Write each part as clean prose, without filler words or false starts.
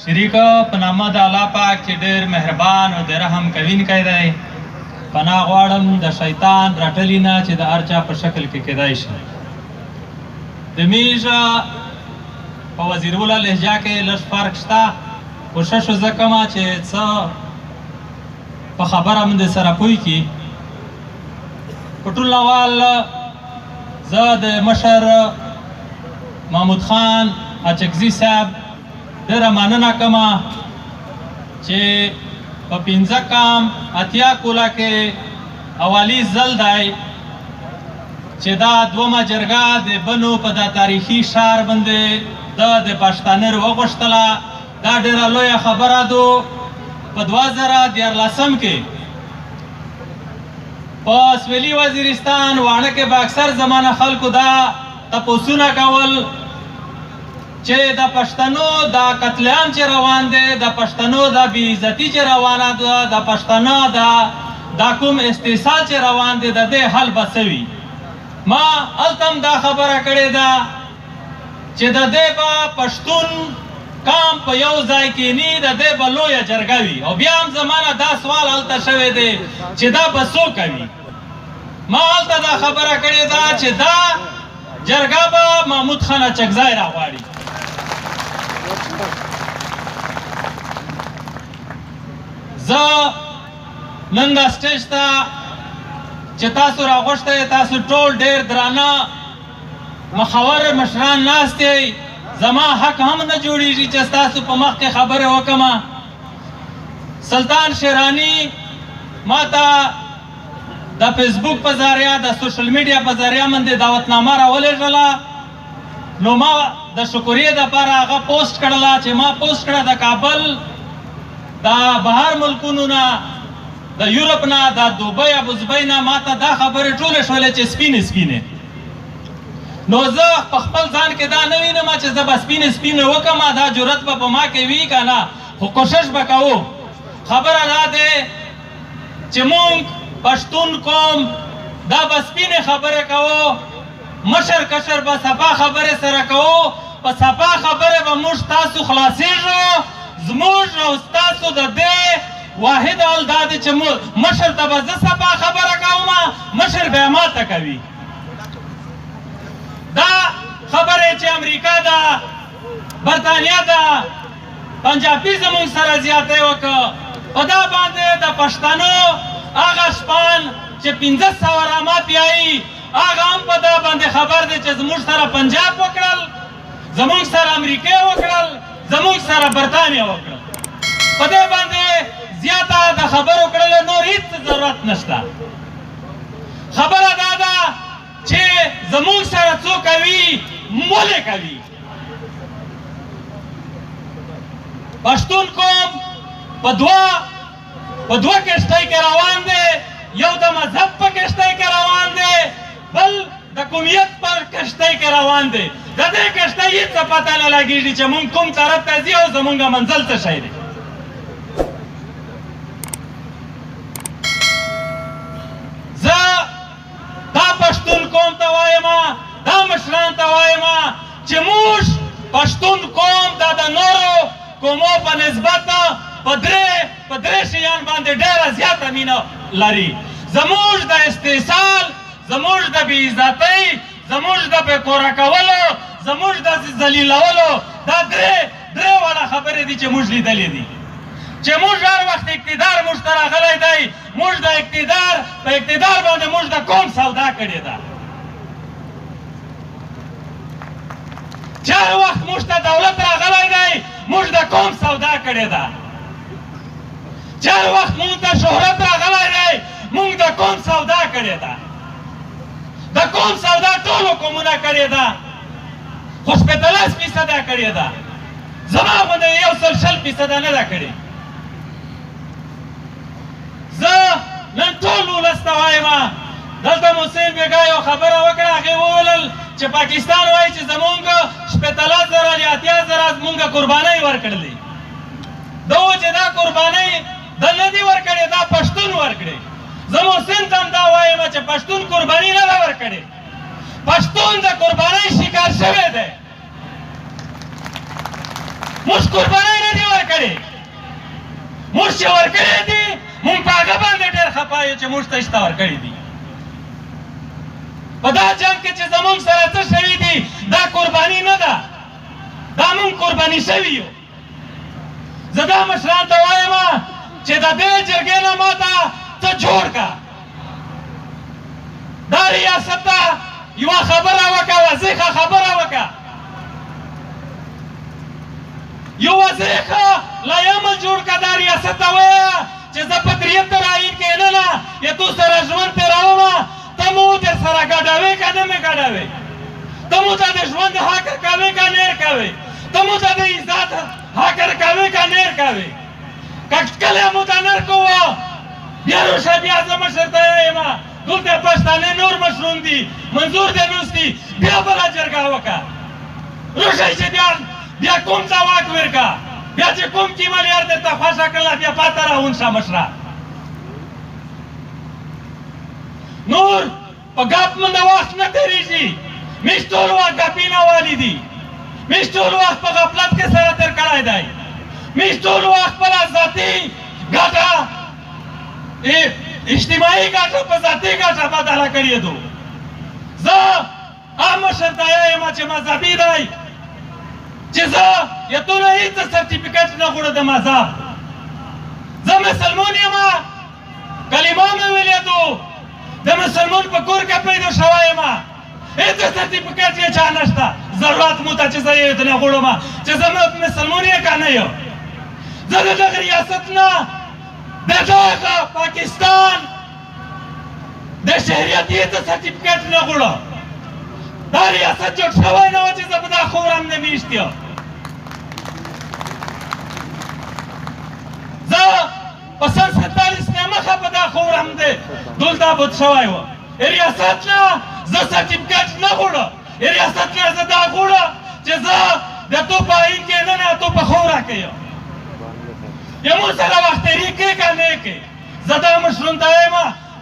شریک په نامه د الله پاک چې ډېر مهربان او د رحم کوونکی دی پناه غواړم د شیطان رټلي نه چې د هر چا په شکل کې کیدای شي د میژه په وزیروالا لهجه کې لږ فرق شته کوشش زه کومه چې څه په خبره مې سره پوه کړي په ټول نوال زه د مشر محمود خان اچکزي صاحب ډېره مننه کومه چې په 15 کام اتیا کولا کې اولی ځل دی چې دا دومه جرګه د بنو په دا تاریخي ښار باندې د پښتانه وغوښتله دا ډېره لویه خبره ده په 2014 کې په سویلي وزیرستان واڼه کې به اکثر زمانه خلکو دا تپوسونه کول چې د پښتنو دا قتلعام چې روان دی د پښتنو دا بې عزتي چې روانه ده د پښتنو دا کوم استحصال چې روان دی د دې حل به څه وي ما هلته هم دا خبره کړې ده چې د دې به پښتون کام په یو ځای کینی د دې به لویه جرګه وي او بیا هم زمانه دا سوال هلته شوی دی چې دا به څوک کوي ما هلته دا خبره کړې ده چې دا جرګه به محمود خان اچکزی راغواړي زه نن دا سټیج ته چې تاسو راغوښتی تاسو ټول ډېر درانه مخور مشران ناست یئ زما حق هم نه جوړیږي چې ستاسو په مخ کې خبرې وکړم سلطان شیراني ما ته د فیسبوک په ذریعه د سوشل میډیا په ذریعه باندې دعوتنامه راولېږله نو ما د شکریې دپاره هغه پوسټ کړله چې ما پوسټ کړه د کابل د بهر ملکونو نه د یورپ نه د دوبۍ ابوظبۍ نه ما ته دا خبرې ټولې شولې چې سپینې سپینې نو زه په خپل ځان کې دا نه وینم چې زه به سپینې سپینې وکړم دا جرأت به په ما کې وي که نه خو کوشش به کوو خبره دا دی چې مونږ پښتون قوم دا به سپینې خبرې کوو مشر کشر به صفا خبرې سره کوو په صفا خبرې به موږ تاسو خلاصېږو زموږ او ستاسو د دې واحد حل دا دی چې مشر ته به زه صفا خبره کوم مشر به یې ماته کوي دا خبرې چې امریکا ده برطانیه ده پنجابي زموږ سره زیاتی وکړه په دا باندې د پښتنو هغه شپان چې 1500 راما پیایي هغه هم په دا باندې خبر دی چې زموږ سره پنجاب وکړل زموږ سره امریکا وکړل زموږ سره برطانیه وکړل په دې باندې زیاته د خبرو کړلو نور هیڅ ضرورت نشته خبره دا ده چې زموږ سره څوک کوي مولې کوي پښتون قوم په دوه کشتۍ کې روان دی یو د مذهب په کشتۍ کې روان دی بل د قومیت پر کشتۍ کې روان دی د دې کشتۍ هیڅ پته نه لګېږي چې مونږ کوم طرف ته ځي او زمونږ منزل څه شی دی زه دا پښتون قوم ته وایم دا مشران ته وایم چې موږ پښتون قوم دا د نورو قومو په نسبت په درې شیان باندې ډېره زیاته مینه لري زموږ د استحصال زموږ د بې عزتۍ زموږ د بېکوره کولو زموږ د ذلیلولو دا درې واړه خبرې دي چې موږ لیدلې دي چې موږ هر وخت اقتدار موږ ته راغلی دی موږ د اقتدار په اقتدار باندې موږ د قوم سودا کړې ده چې هر وخت موږ ته دولت راغلی دی موږ د قوم سودا کړې ده چې هر وخت موږ ته شهرت راغلی دی موږ د قوم سودا کړې ده د قوم سودا ټولو قومونه کړې ده خو 15% کړې ده زما غوندې 100% نه ده کړې زه نن ټول ولس ته وایم دلته محسن بیګا یو خبره وکړه هغې وویل چې پاکستان وایي چې زمونږ 15,000 یا 80,000 مونږ قربانۍ ورکړلې ده وویل چې دا قربانۍ د نه دي ورکړې دا پښتون ورکړې زه محسن ته هم دا وایم چې پښتون قرباني نه ده ورکړې پښتون د قربانۍ شکار شوی دی موږ قربانۍ نه دي ورکړې چې ورکړي دي مونږ په هغه باندې ډېر خفه یو چې موږ ته شته ورکړي دي. په دا جنګ کې چې زمونږ سره څه شوي دي دا قرباني نه ده، دا مونږ قرباني شوي یو. زه دا مشران ته وایم چې د دې جرګې نه ماته څه جوړ کا، دا ریاست ته یوه خبره وکړه، وضیحه خبره وکړه، یو وضیحه لایمه جوړ کړه. دا ریاست ته وایه چې زه په 73 آیین کې نه یا تو سره ژوند تېرومه، ته مو درسره ګډوې که نه مې ګډوې، ته مو ته د ژوند حق کوې که نه کوې، ته مو ته د عزت حق کوې که نه کوې. که کله مو ته نه کوو بیا روشه بیا زه مشر ته یم دلته پښتانه نور مشرون دي منظور دی نوستي بیا بله جرګه وکړه. روشئ چې بیا کوم ته واک ورکړه، بیا چې کوم کیملیار درته خوښه کړله بیا پاته راون شه مشره. نور په ګپ منډه وخت نه تېرېږي، موږ ټول وخت ګپینه والي دي، موږ ټول وخت په غفلت کې سره تېر کړی دی، موږ ټول وخت خپله ذاتي ګټه اجتماعي ګټه په ذاتي ګټه بدله کړې دو. زه عام مشر ته یم چې مذهبي دی، چې زه یتونه هېڅ سرټیفیکټ نه غواړم د مذهب، زه مسلمان یم، کلمه مې ویلې دو، د مسلمان په کور کې پیدا شوی یم، هېڅ سرټیفیکټ یې چا نشته. ضرورت مو ته چې زه یې نه غواړم چې زه مسلمان یې که نه یم. زه د دغه ریاست نه د دغه پاکستان د شهریت هېڅ سرټیفیکټ نه غواړم. دا ریاست جوړ شوی نه و چې زه په دا خورم نه میشت یم. زه په سن 47 نه مخه په دا خورم دی دلته اباد شوی و. ریاست نه زه سرټیفیکټ نه غواړم، ریاست نه زه دا غواړم چې زه د تو په آیین کې نه نه تو په خوره کې یم. یا مو سره وخت تېري کې که نه کې. زه دا مشرون ته یم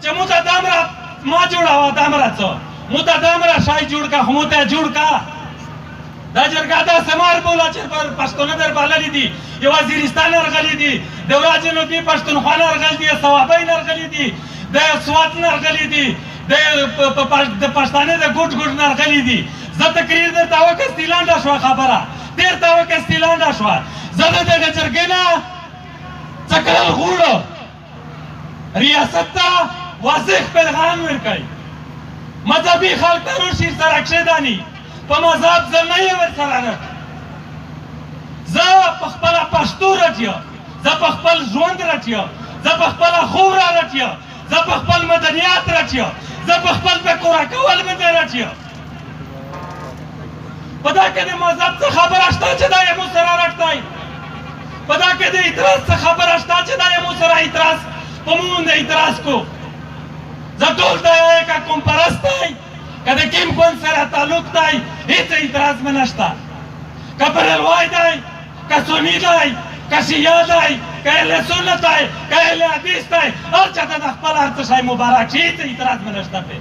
چې مو ته دمره ما جوړوه دمره څه مو ته دمره شی جوړ که خو مو ته جوړ که. دا جرګه داسې مار بوله چې پښتانه در بللي دي، د وزیرستان راغلي دي، د ورا جنوبي پښتونخوا نه راغلي دي، صوابۍ نه راغلي دي، د سوات نه راغلي دي، د پښتانه د ګوټ ګوټ نه راغلي دي. زه تقریر درته وکړستې لنډه شوه خبره، تېرته وکړستې لنډه شوه. زه د دغه جرګې نه څه کړل غواړم، ریاست ته واضح پیغام ورکړئ، مذهبي خلک ته روشي سره کښېداني، په مذهب زه نه یم ورسره رټ، زه په خپله پښتو رټ یم، زه په خپل ژوند رټ یم، زه په خپله خوره رټ یم، زه په خپل مدنیات رټ یم، زه په خپل په کوره کول مې رټ یم. په دا کې د مذهب څه خبره شته چې دا یې مو سره رټ دی؟ په دا کې د اعتراض څه خبره شته چې دا یې مو سره اعتراض په مونږ اعتراض کو؟ زه ټول ته یې که کوم پرست دی که د کیم ګوند سره تعلق دی هېڅ اعتراض مې نشته، که بریلوی دی که سني دی که شیعه دی که اهل سنت دی که اهل حدیث دی، هر چا ته د خپل هر څه شی مبارک شي، هېڅ اعتراض مې نشته پرې.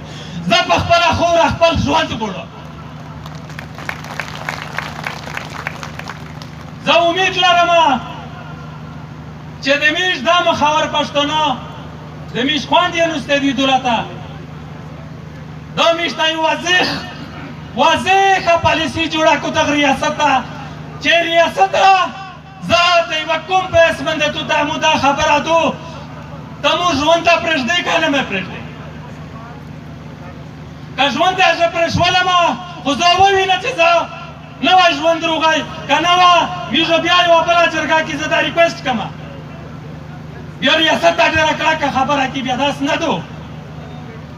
زه په خپله خوره خپل ژوند ګورم. زه امید لرم چې د میش دا مخاور پښتانه د میش خوند یې نوستی دوی دولته، دا میش ته یو واضحه پالیسي جوړه کړو دغه ریاست ته چې ریاست زه د یوه کوم په حیث باندې تو ته مو دا خبره دو ته مو ژوند ته پرېږدئ که نه مې پرېږدئ. که ژوند ته زه پرېښولم خو زه ووینه چې زه نوی ژوند روغی که نه وه میږه بیا یوه بله جرګه کې زه دا ریکویسټ کوم بیا ریاست ته ډېره کلکه خبره کړي. بیا داسې نه دو،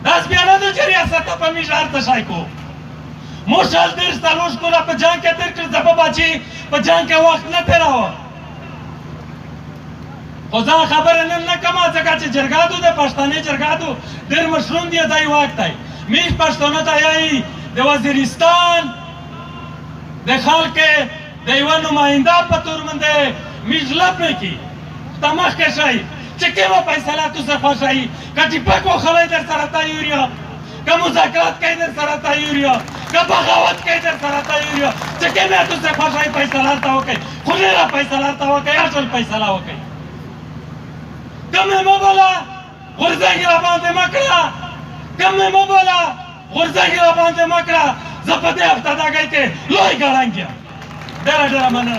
داسې بیا نه دو چې ریاست ته په میږه هر څه شی کو. مو شل 30 کاله په جنګ کې تېر کړي، زه به بچي په جنګ کې وخت نه تېراوه. خو زه خبره نن نه کوم ځکه چې جرګه دو د پښتنې جرګه دو ډېر مشروم دی، دا یې واک دی. میږ پښتانه ته یایي د وزیرستان د خلکې د یوه نماینده په تور باندې میږ لپې کړي ته مخکې شئ چې کومه فیصله تاسو خوښوي، که ټیپک وخلی در سره تیار یم، که مذاکرات کوي در سره تیار یم، که بغاوت کوي در سره تیار یم، چې کومه تاسو خوښوي فیصله ورته وکړئ، خو ډېره فیصله ورته وکړئ، اصل فیصله وکړئ. کم مې مه بوله غورځنګ را باندې مه کړه کم مې مه بوله غورځنګ را باندې مه کړه زه په دې هفتهګۍ کې لوی ګړنګ یم ډېره ډېره مننه